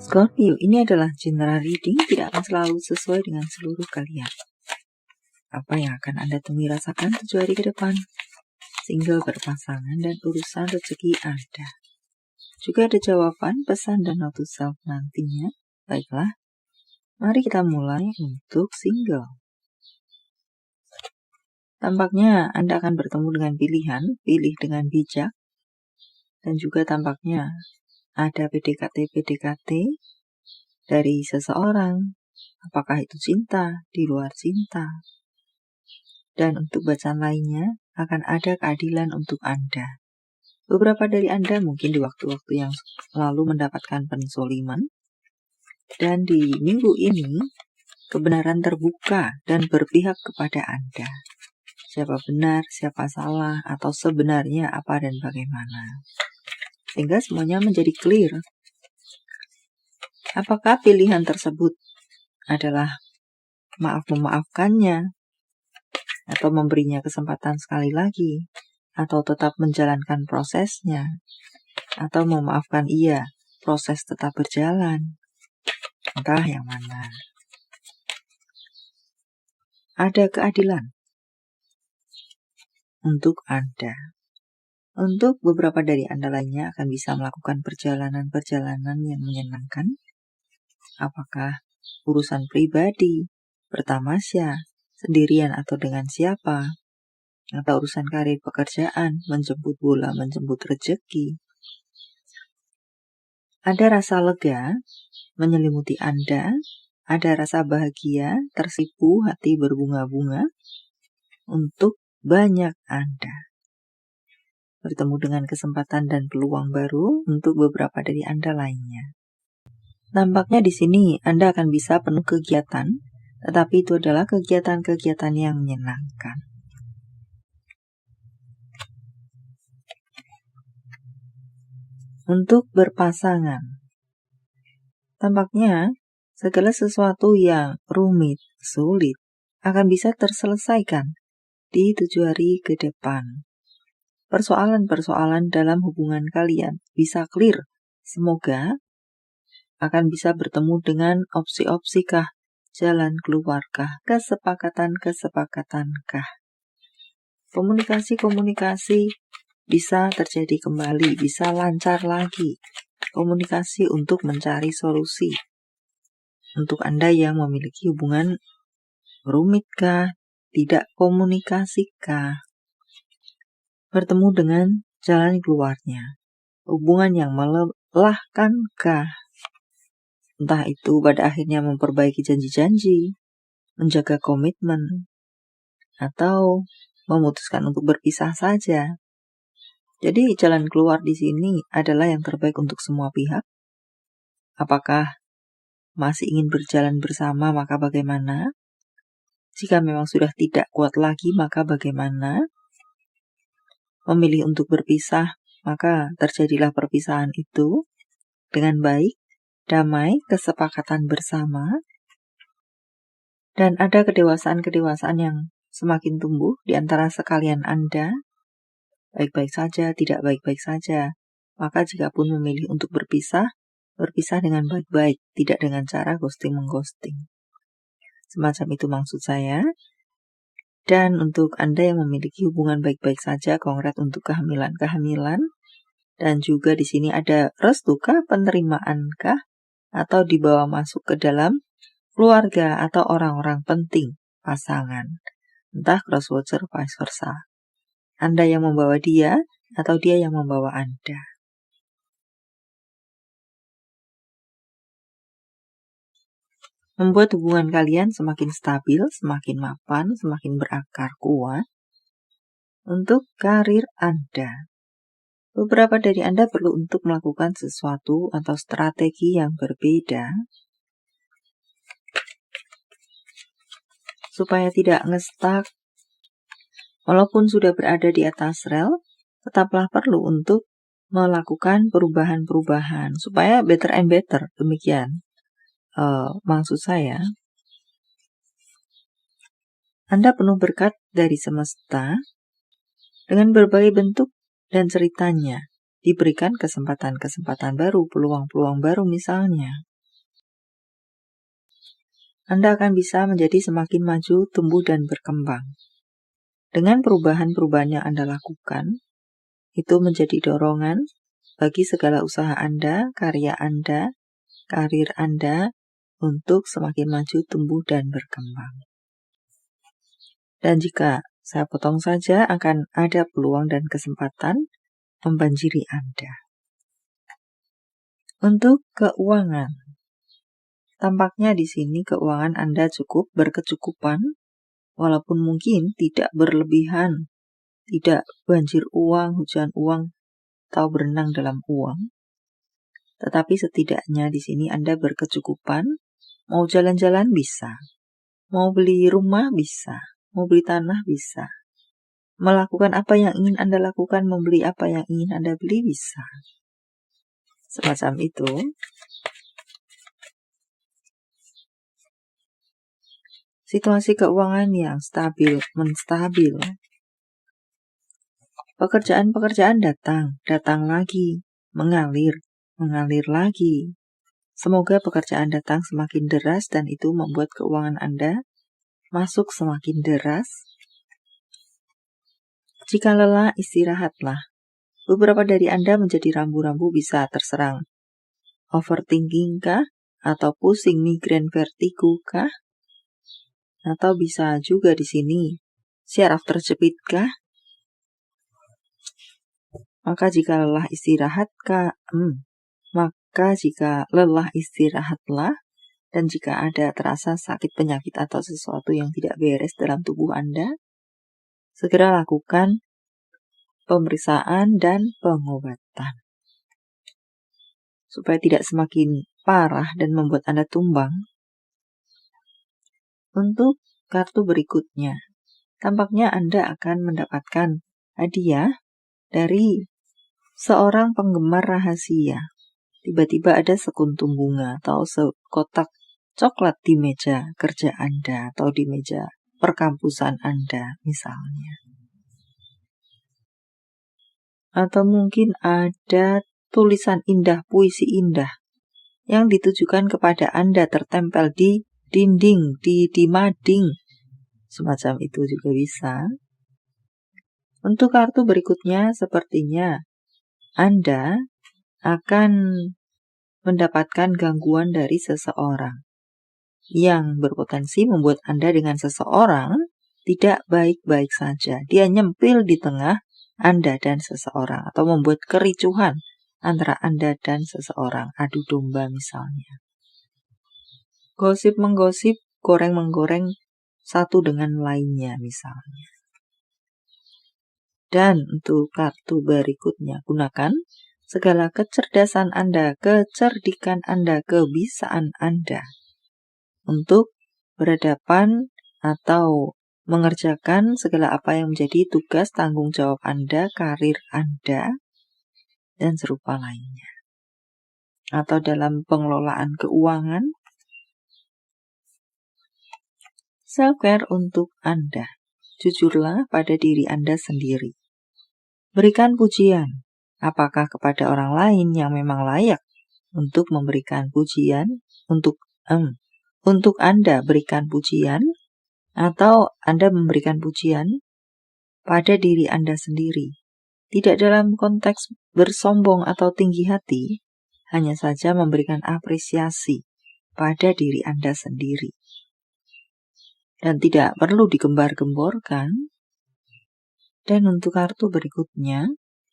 Scorpio, ini adalah general reading, tidak akan selalu sesuai dengan seluruh kalian. Apa yang akan Anda temui rasakan 7 hari ke depan? Single, berpasangan, dan urusan rezeki Anda. Juga ada jawaban, pesan, dan note to self nantinya. Baiklah, mari kita mulai untuk single. Tampaknya Anda akan bertemu dengan pilihan, pilih dengan bijak. Dan juga tampaknya ada PDKT dari seseorang. Apakah itu cinta, di luar cinta. Dan untuk bacaan lainnya, akan ada keadilan untuk Anda. Beberapa dari Anda mungkin di waktu-waktu yang lalu mendapatkan penzoliman. Dan di minggu ini, kebenaran terbuka dan berpihak kepada Anda. Siapa benar, siapa salah, atau sebenarnya apa dan bagaimana. Sehingga semuanya menjadi clear. Apakah pilihan tersebut adalah memaafkannya, atau memberinya kesempatan sekali lagi, atau tetap menjalankan prosesnya, atau memaafkan ia, proses tetap berjalan. Entah yang mana. Ada keadilan untuk Anda. Untuk beberapa dari Anda lainnya akan bisa melakukan perjalanan-perjalanan yang menyenangkan. Apakah urusan pribadi, bertamasya, sendirian atau dengan siapa, atau urusan karir pekerjaan, menjemput bola, menjemput rezeki. Ada rasa lega menyelimuti Anda, ada rasa bahagia, tersipu, hati berbunga-bunga untuk banyak Anda. Bertemu dengan kesempatan dan peluang baru untuk beberapa dari Anda lainnya. Nampaknya di sini Anda akan bisa penuh kegiatan, tetapi itu adalah kegiatan-kegiatan yang menyenangkan. Untuk berpasangan, tampaknya segala sesuatu yang rumit, sulit, akan bisa terselesaikan di 7 hari ke depan. Persoalan-persoalan dalam hubungan kalian bisa clear. Semoga akan bisa bertemu dengan opsi-opsikah, jalan keluarkah, kesepakatan-kesepakatankah. Komunikasi-komunikasi bisa terjadi kembali, bisa lancar lagi. Komunikasi untuk mencari solusi. Untuk Anda yang memiliki hubungan rumitkah, tidak komunikasikah, bertemu dengan jalan keluarnya. Hubungan yang melelahkankah, entah itu pada akhirnya memperbaiki janji-janji, menjaga komitmen, atau memutuskan untuk berpisah saja. Jadi jalan keluar di sini adalah yang terbaik untuk semua pihak. Apakah masih ingin berjalan bersama, maka bagaimana? Jika memang sudah tidak kuat lagi, maka bagaimana? Memilih untuk berpisah, maka terjadilah perpisahan itu dengan baik, damai, kesepakatan bersama, dan ada kedewasaan-kedewasaan yang semakin tumbuh di antara sekalian Anda, baik-baik saja, tidak baik-baik saja. Maka jika pun memilih untuk berpisah dengan baik-baik, tidak dengan cara ghosting-mengghosting. Semacam itu maksud saya. Dan untuk Anda yang memiliki hubungan baik-baik saja, kongrat untuk kehamilan-kehamilan. Dan juga di sini ada restukah, penerimaanKah, atau dibawa masuk ke dalam keluarga atau orang-orang penting pasangan. Entah crosswatcher, vice versa. Anda yang membawa dia, atau dia yang membawa Anda. Membuat hubungan kalian semakin stabil, semakin mapan, semakin berakar kuat. Untuk karir Anda, beberapa dari Anda perlu untuk melakukan sesuatu atau strategi yang berbeda supaya tidak ngestak. Walaupun sudah berada di atas rel, tetaplah perlu untuk melakukan perubahan-perubahan supaya better and better. Demikian maksud saya. Anda penuh berkat dari semesta dengan berbagai bentuk dan ceritanya. Diberikan kesempatan-kesempatan baru, peluang-peluang baru misalnya. Anda akan bisa menjadi semakin maju, tumbuh, dan berkembang. Dengan perubahan-perubahan yang Anda lakukan, itu menjadi dorongan bagi segala usaha Anda, karya Anda, karir Anda untuk semakin maju, tumbuh, dan berkembang. Dan jika saya potong saja, akan ada peluang dan kesempatan membanjiri Anda. Untuk keuangan, tampaknya di sini keuangan Anda cukup berkecukupan, walaupun mungkin tidak berlebihan, tidak banjir uang, hujan uang, atau berenang dalam uang. Tetapi setidaknya di sini Anda berkecukupan, mau jalan-jalan bisa, mau beli rumah bisa, mau beli tanah bisa, melakukan apa yang ingin Anda lakukan, membeli apa yang ingin Anda beli bisa. Semacam itu. Situasi keuangan yang stabil, menstabil. Pekerjaan-pekerjaan datang lagi, mengalir lagi. Semoga pekerjaan datang semakin deras dan itu membuat keuangan Anda masuk semakin deras. Jika lelah, istirahatlah. Beberapa dari Anda menjadi rambu-rambu bisa terserang overthinking kah? Atau pusing, migrain, vertigo kah? Atau bisa juga di sini syaraf terjepit kah? Maka jika lelah istirahatlah, dan jika ada terasa sakit, penyakit atau sesuatu yang tidak beres dalam tubuh Anda, segera lakukan pemeriksaan dan pengobatan supaya tidak semakin parah dan membuat Anda tumbang. Untuk kartu berikutnya, tampaknya Anda akan mendapatkan hadiah dari seorang penggemar rahasia. Tiba-tiba ada sekuntum bunga atau sekotak coklat di meja kerja Anda atau di meja perkampusan Anda misalnya. Atau mungkin ada tulisan indah, puisi indah yang ditujukan kepada Anda tertempel di dinding, di mading. Semacam itu juga bisa. Untuk kartu berikutnya, sepertinya Anda akan mendapatkan gangguan dari seseorang yang berpotensi membuat Anda dengan seseorang tidak baik-baik saja. Dia nyempil di tengah Anda dan seseorang atau membuat kericuhan antara Anda dan seseorang, adu domba misalnya. Gosip-menggosip, goreng-menggoreng satu dengan lainnya misalnya. Dan untuk kartu berikutnya, gunakan segala kecerdasan Anda, kecerdikan Anda, kebisaan Anda untuk berhadapan atau mengerjakan segala apa yang menjadi tugas tanggung jawab Anda, karir Anda, dan serupa lainnya. Atau dalam pengelolaan keuangan, self-care untuk Anda. Jujurlah pada diri Anda sendiri. Berikan pujian, apakah kepada orang lain yang memang layak untuk memberikan pujian, untuk Anda berikan pujian, atau Anda memberikan pujian pada diri Anda sendiri. Tidak dalam konteks bersombong atau tinggi hati, hanya saja memberikan apresiasi pada diri Anda sendiri. Dan tidak perlu digembar-gemborkan. Dan untuk kartu berikutnya,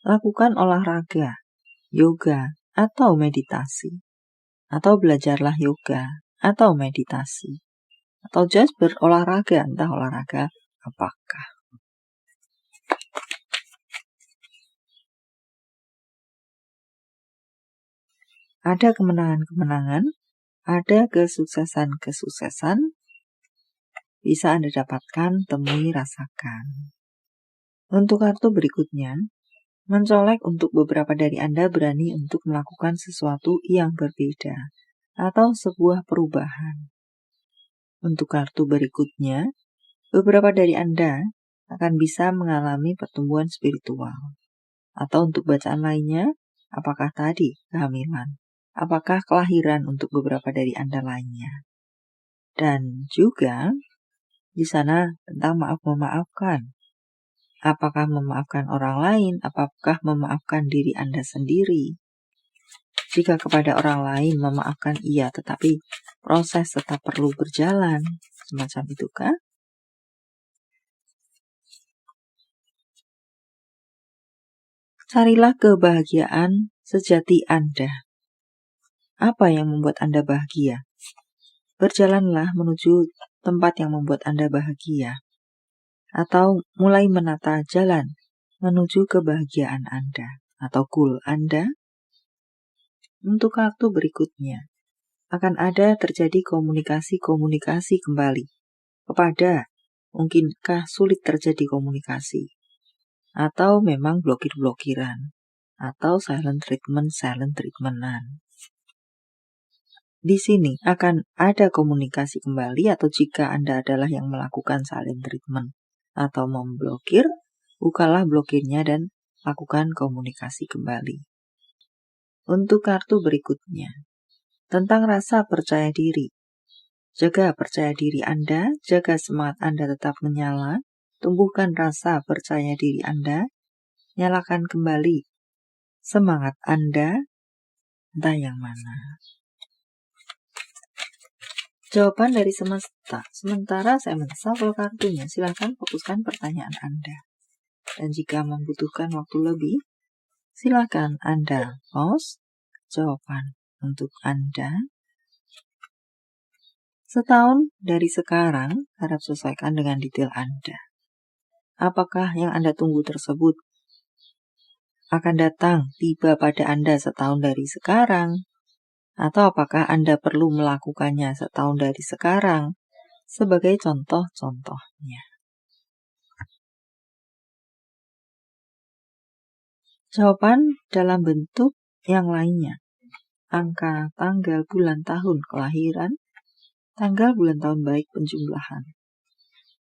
lakukan olahraga, yoga, atau meditasi. Atau belajarlah yoga, atau meditasi. Atau just berolahraga, entah olahraga apakah. Ada kemenangan-kemenangan, ada kesuksesan-kesuksesan, bisa Anda dapatkan, temui, rasakan. Untuk kartu berikutnya, mencolek untuk beberapa dari Anda berani untuk melakukan sesuatu yang berbeda, atau sebuah perubahan. Untuk kartu berikutnya, beberapa dari Anda akan bisa mengalami pertumbuhan spiritual. Atau untuk bacaan lainnya, apakah tadi kehamilan? Apakah kelahiran untuk beberapa dari Anda lainnya? Dan juga di sana tentang maaf memaafkan. Apakah memaafkan orang lain? Apakah memaafkan diri Anda sendiri? Jika kepada orang lain memaafkan iya, tetapi proses tetap perlu berjalan. Semacam itukah? Carilah kebahagiaan sejati Anda. Apa yang membuat Anda bahagia? Berjalanlah menuju tempat yang membuat Anda bahagia. Atau mulai menata jalan menuju kebahagiaan Anda atau goal Anda. Untuk kartu berikutnya, akan ada terjadi komunikasi-komunikasi kembali kepada mungkinkah sulit terjadi komunikasi, atau memang blokir-blokiran, atau silent treatment-an. Di sini akan ada komunikasi kembali, atau jika Anda adalah yang melakukan silent treatment atau memblokir, bukalah blokirnya dan lakukan komunikasi kembali. Untuk kartu berikutnya, tentang rasa percaya diri. Jaga percaya diri Anda, jaga semangat Anda tetap menyala, tumbuhkan rasa percaya diri Anda, nyalakan kembali semangat Anda, entah yang mana. Jawaban dari semesta. Sementara saya menshuffle kartunya, silakan fokuskan pertanyaan Anda. Dan jika membutuhkan waktu lebih, silakan Anda pause jawaban untuk Anda. Setahun dari sekarang, harap sesuaikan dengan detail Anda. Apakah yang Anda tunggu tersebut akan datang tiba pada Anda setahun dari sekarang? Atau apakah Anda perlu melakukannya setahun dari sekarang? Sebagai contoh-contohnya. Jawaban dalam bentuk yang lainnya. Angka, tanggal, bulan, tahun kelahiran, tanggal, bulan, tahun baik penjumlahan.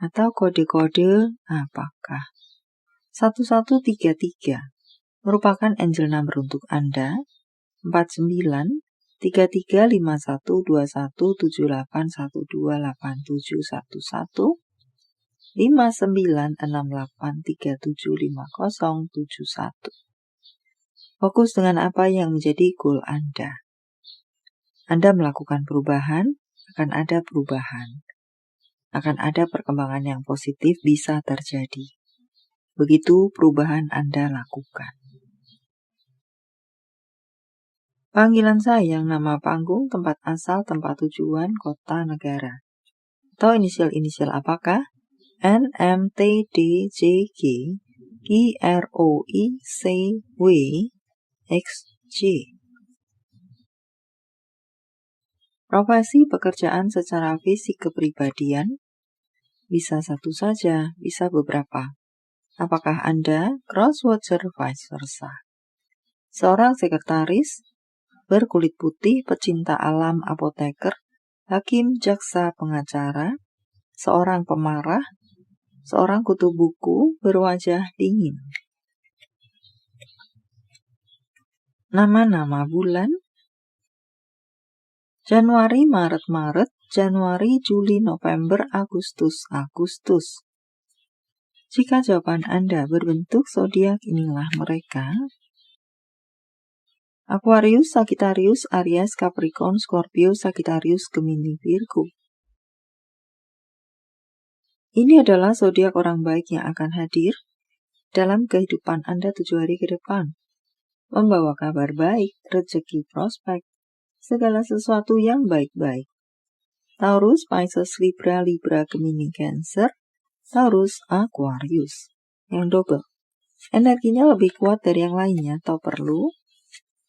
Atau kode-kode apakah? 1133 merupakan angel number untuk Anda. 49 33512178128711 5968375071. Fokus dengan apa yang menjadi goal Anda. Anda melakukan perubahan, akan ada perubahan. Akan ada perkembangan yang positif bisa terjadi. Begitu perubahan Anda lakukan. Panggilan sayang, nama panggung, tempat asal, tempat tujuan, kota, negara. Atau inisial-inisial apakah? N, M, T, D, J, G, I, R, O, I, C, W, X, J. Profesi pekerjaan secara fisik kepribadian, bisa satu saja, bisa beberapa. Apakah Anda crosswatcher vice versa? Seorang sekretaris, berkulit putih, pecinta alam, apoteker, hakim, jaksa, pengacara, seorang pemarah, seorang kutu buku, berwajah dingin. Nama-nama bulan: Januari, Maret, Januari, Juli, November, Agustus. Jika jawaban Anda berbentuk zodiak, inilah mereka. Aquarius, Sagittarius, Aries, Capricorn, Scorpio, Sagittarius, Gemini, Virgo. Ini adalah zodiak orang baik yang akan hadir dalam kehidupan Anda 7 hari ke depan. Membawa kabar baik, rezeki, prospek, segala sesuatu yang baik-baik. Taurus, Pisces, Libra, Gemini, Cancer, Taurus, Aquarius. Yang double. Energinya lebih kuat dari yang lainnya atau perlu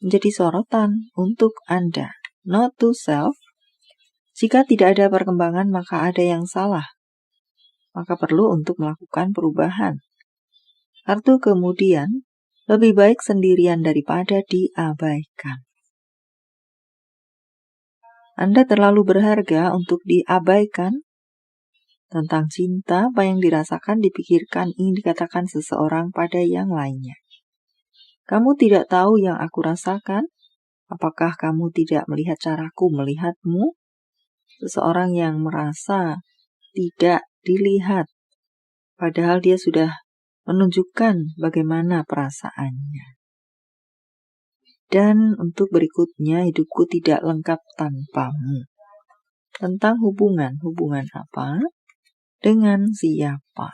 menjadi sorotan untuk Anda. Note to self, jika tidak ada perkembangan maka ada yang salah. Maka perlu untuk melakukan perubahan. Kartu kemudian, lebih baik sendirian daripada diabaikan. Anda terlalu berharga untuk diabaikan. Tentang cinta, apa yang dirasakan, dipikirkan, ingin dikatakan seseorang pada yang lainnya. Kamu tidak tahu yang aku rasakan? Apakah kamu tidak melihat caraku melihatmu? seseorang yang merasa tidak dilihat, padahal dia sudah menunjukkan bagaimana perasaannya. Dan untuk berikutnya, hidupku tidak lengkap tanpamu. Tentang hubungan apa? Dengan siapa?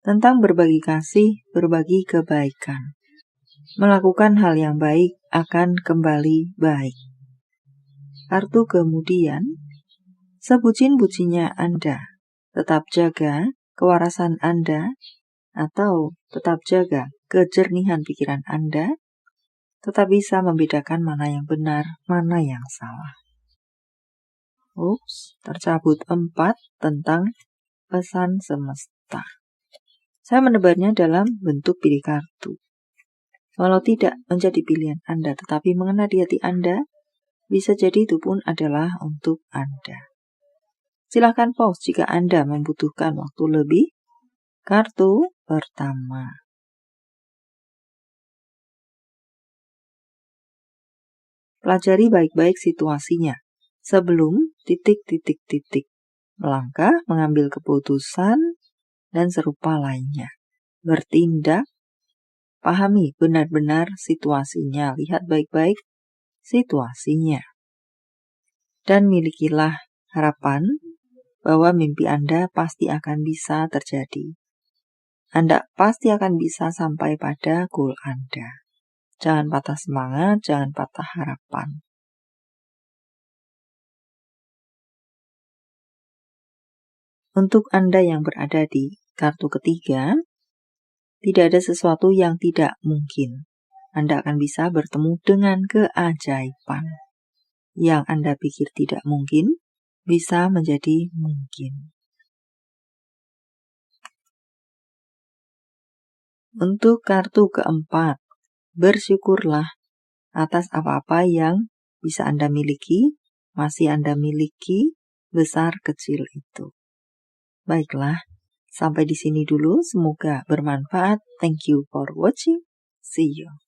Tentang berbagi kasih, berbagi kebaikan. Melakukan hal yang baik akan kembali baik. Kartu kemudian, sebucin-bucinnya Anda, tetap jaga kewarasan Anda, atau tetap jaga kejernihan pikiran Anda, tetap bisa membedakan mana yang benar, mana yang salah. Tercabut 4 tentang pesan semesta. Saya menebarnya dalam bentuk pilih kartu. Walau tidak menjadi pilihan Anda, tetapi mengena di hati Anda, bisa jadi itu pun adalah untuk Anda. Silakan pause jika Anda membutuhkan waktu lebih. Kartu pertama. Pelajari baik-baik situasinya sebelum ... melangkah, mengambil keputusan, dan serupa lainnya. Bertindak, pahami benar-benar situasinya, lihat baik-baik situasinya. Dan milikilah harapan bahwa mimpi Anda pasti akan bisa terjadi. Anda pasti akan bisa sampai pada goal Anda. Jangan patah semangat, jangan patah harapan. Untuk Anda yang berada di kartu ketiga, tidak ada sesuatu yang tidak mungkin. Anda akan bisa bertemu dengan keajaiban. Yang Anda pikir tidak mungkin, bisa menjadi mungkin. Untuk kartu keempat, bersyukurlah atas apa-apa yang bisa Anda miliki, masih Anda miliki, besar kecil itu. Baiklah, sampai di sini dulu. Semoga bermanfaat. Thank you for watching. See you.